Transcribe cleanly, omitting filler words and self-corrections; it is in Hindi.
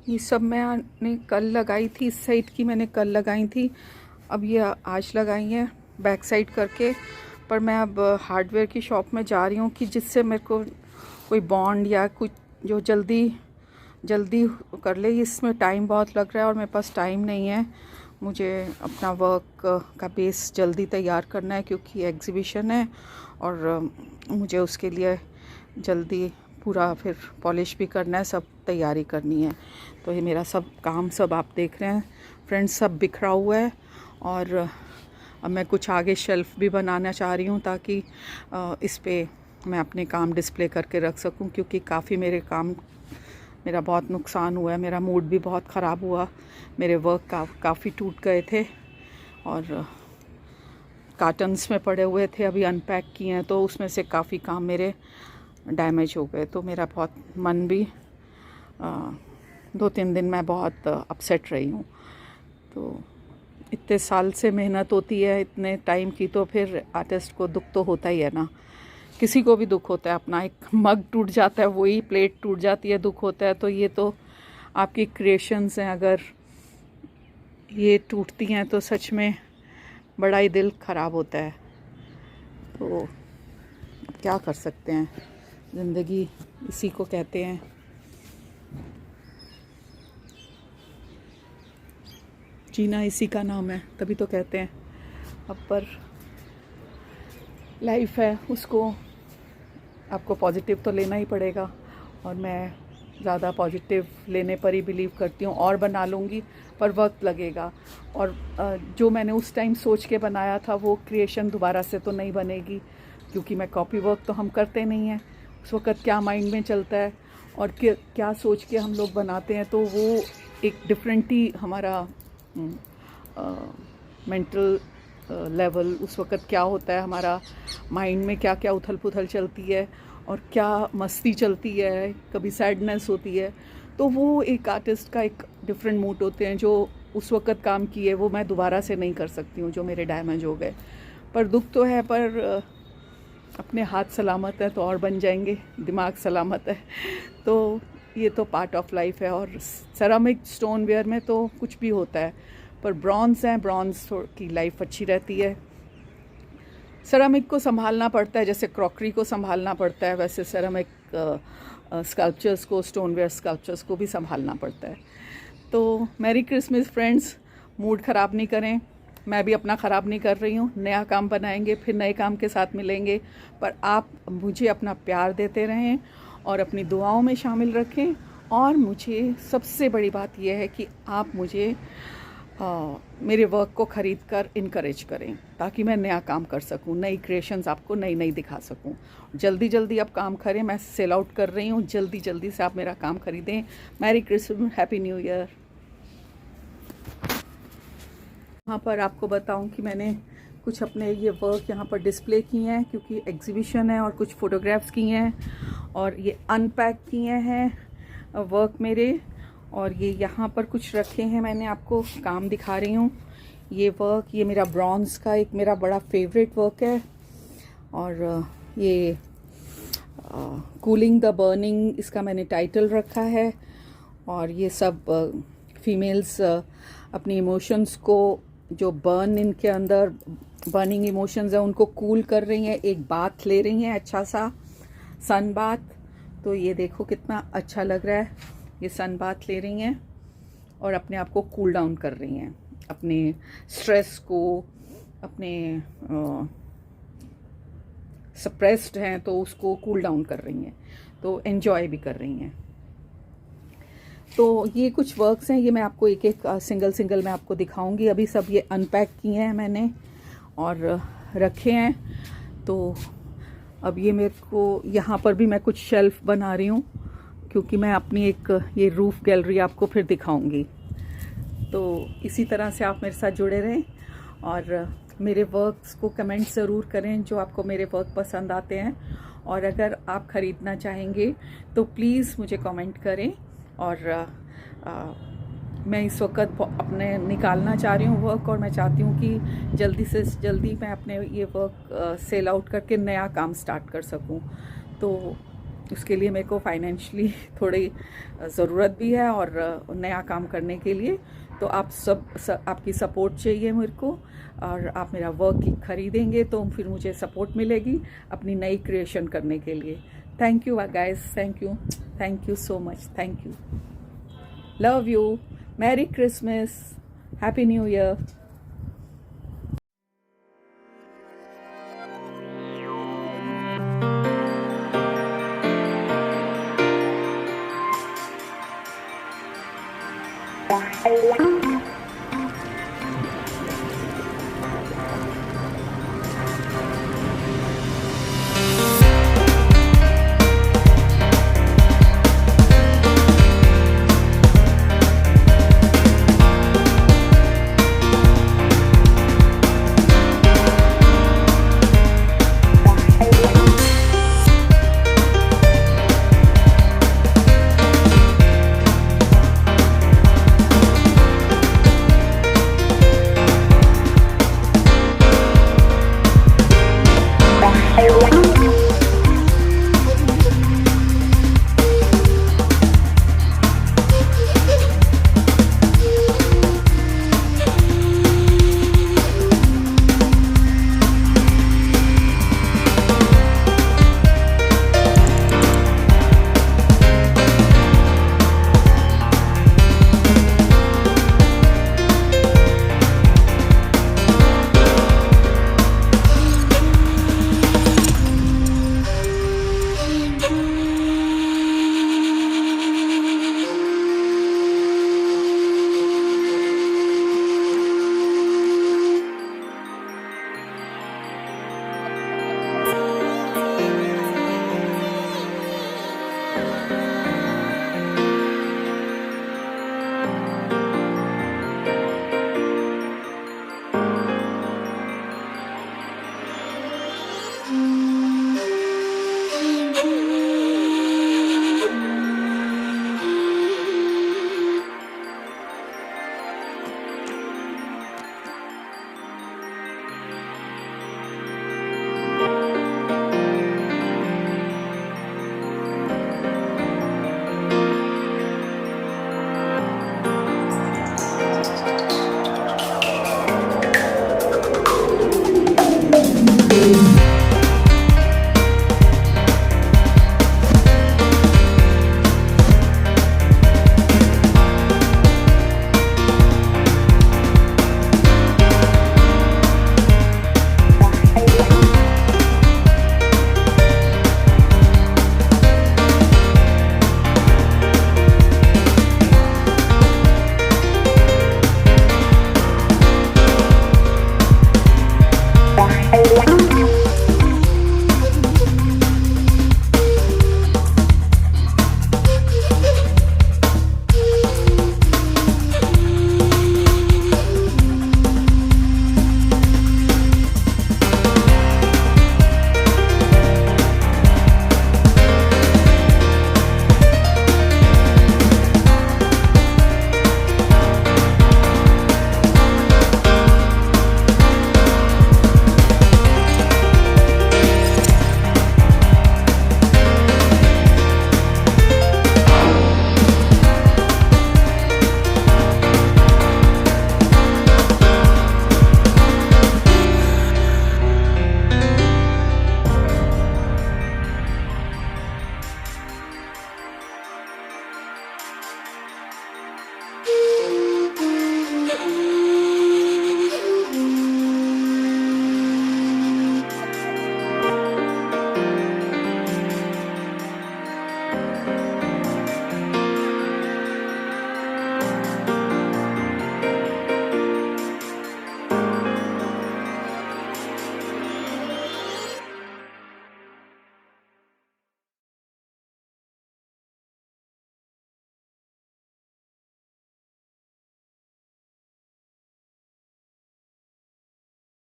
ये सब मैंने कल लगाई थी, इस साइड की मैंने कल लगाई थी, अब ये आज लगाई है बैक साइड करके। पर मैं अब हार्डवेयर की शॉप में जा रही हूँ कि जिससे मेरे को कोई बॉन्ड या कुछ जो जल्दी जल्दी कर ले। इसमें टाइम बहुत लग रहा है और मेरे पास टाइम नहीं है। मुझे अपना वर्क का बेस जल्दी तैयार करना है क्योंकि एग्ज़िबिशन है और मुझे उसके लिए जल्दी पूरा फिर पॉलिश भी करना है, सब तैयारी करनी है। तो ये मेरा सब काम सब आप देख रहे हैं फ्रेंड्स, सब बिखरा हुआ है। और अब मैं कुछ आगे शेल्फ़ भी बनाना चाह रही हूँ ताकि इस पे मैं अपने काम डिस्प्ले करके रख सकूँ, क्योंकि काफ़ी मेरा बहुत नुकसान हुआ है। मेरा मूड भी बहुत ख़राब हुआ, मेरे वर्क काफ़ी टूट गए थे और कार्टन्स में पड़े हुए थे, अभी अनपैक किए हैं तो उसमें से काफ़ी काम मेरे डैमेज हो गए। तो मेरा बहुत मन भी 2-3 दिन मैं बहुत अपसेट रही हूँ। तो इतने साल से मेहनत होती है इतने टाइम की, तो फिर आर्टिस्ट को दुख तो होता ही है ना, किसी को भी दुख होता है। अपना एक मग टूट जाता है, वही प्लेट टूट जाती है, दुख होता है। तो ये तो आपकी क्रिएशंस हैं, अगर ये टूटती हैं तो सच में बड़ा ही दिल ख़राब होता है। तो क्या कर सकते हैं, ज़िंदगी इसी को कहते हैं। जीना इसी का नाम है, तभी तो कहते हैं। अब पर लाइफ है, उसको आपको पॉजिटिव तो लेना ही पड़ेगा और मैं ज़्यादा पॉजिटिव लेने पर ही बिलीव करती हूँ। और बना लूँगी पर वक्त लगेगा, और जो मैंने उस टाइम सोच के बनाया था वो क्रिएशन दोबारा से तो नहीं बनेगी, क्योंकि मैं कॉपी वर्क तो हम करते नहीं हैं। उस वक़्त क्या माइंड में चलता है और क्या सोच के हम लोग बनाते हैं, तो वो एक डिफरेंट ही हमारा मेंटल लेवल उस वक़्त क्या होता है, हमारा माइंड में क्या क्या उथल पुथल चलती है और क्या मस्ती चलती है, कभी सैडनेस होती है। तो वो एक आर्टिस्ट का एक डिफरेंट मूड होते हैं। जो उस वक़्त काम किए वो मैं दोबारा से नहीं कर सकती हूँ, जो मेरे डैमेज हो गए। पर दुख तो है, पर अपने हाथ सलामत है तो और बन जाएंगे, दिमाग सलामत है तो ये तो पार्ट ऑफ लाइफ है। और सेरामिक स्टोनवेयर में तो कुछ भी होता है, पर ब्रॉन्ज़ हैं, ब्रॉन्ज़ की लाइफ अच्छी रहती है। सेरामिक को संभालना पड़ता है, जैसे क्रॉकरी को संभालना पड़ता है, वैसे सेरामिक स्कल्पचर्स को, स्टोनवेयर स्कल्पचर्स को भी संभालना पड़ता है। तो मैरी क्रिसमस फ्रेंड्स, मूड ख़राब नहीं करें, मैं भी अपना ख़राब नहीं कर रही हूँ। नया काम बनाएंगे, फिर नए काम के साथ मिलेंगे, पर आप मुझे अपना प्यार देते रहें और अपनी दुआओं में शामिल रखें। और मुझे सबसे बड़ी बात यह है कि आप मुझे मेरे वर्क को ख़रीद कर इनकरेज करें, ताकि मैं नया काम कर सकूं, नई क्रिएशंस आपको नई दिखा सकूं। जल्दी जल्दी आप काम करें, मैं सेल आउट कर रही हूं, जल्दी जल्दी से आप मेरा काम ख़रीदें। Merry Christmas, happy new year. यहाँ पर आपको बताऊं कि मैंने कुछ अपने ये वर्क यहाँ पर डिस्प्ले किए हैं, क्योंकि एग्जीबिशन है, और कुछ फ़ोटोग्राफ्स किए हैं और ये अनपैक किए हैं वर्क मेरे। और ये यहाँ पर कुछ रखे हैं, मैंने आपको काम दिखा रही हूँ। ये वर्क, ये मेरा ब्रॉन्ज़ का एक मेरा बड़ा फेवरेट वर्क है, और ये कूलिंग द बर्निंग इसका मैंने टाइटल रखा है। और ये सब फीमेल्स अपनी इमोशंस को, जो बर्न इनके अंदर बर्निंग इमोशंस है, उनको कूल कर रही हैं, एक बाथ ले रही हैं, अच्छा सा सन बाथ। तो ये देखो कितना अच्छा लग रहा है, ये सन बाथ ले रही हैं और अपने आप को कूल डाउन कर रही हैं, अपने स्ट्रेस को, अपने सप्रेस्ड हैं तो उसको कूल डाउन कर रही हैं, तो एन्जॉय भी कर रही हैं। तो ये कुछ वर्क्स हैं, ये मैं आपको एक एक सिंगल मैं आपको दिखाऊंगी। अभी सब ये अनपैक किए हैं मैंने और रखे हैं। तो अब ये मेरे को यहाँ पर भी मैं कुछ शेल्फ बना रही हूँ, क्योंकि मैं अपनी एक ये रूफ गैलरी आपको फिर दिखाऊंगी। तो इसी तरह से आप मेरे साथ जुड़े रहें और मेरे वर्क्स को कमेंट ज़रूर करें जो आपको मेरे वर्क पसंद आते हैं। और अगर आप ख़रीदना चाहेंगे तो प्लीज़ मुझे कमेंट करें। और मैं इस वक्त अपने निकालना चाह रही हूँ वर्क, और मैं चाहती हूँ कि जल्दी से जल्दी मैं अपने ये वर्क सेल आउट करके नया काम स्टार्ट कर सकूँ। तो उसके लिए मेरे को फाइनेंशियली थोड़ी ज़रूरत भी है और नया काम करने के लिए। तो आप आपकी सपोर्ट चाहिए मेरे को, और आप मेरा वर्क खरीदेंगे तो फिर मुझे सपोर्ट मिलेगी अपनी नई क्रिएशन करने के लिए। Thank you guys, thank you so much, thank you, love you, merry Christmas, happy new year. Bye.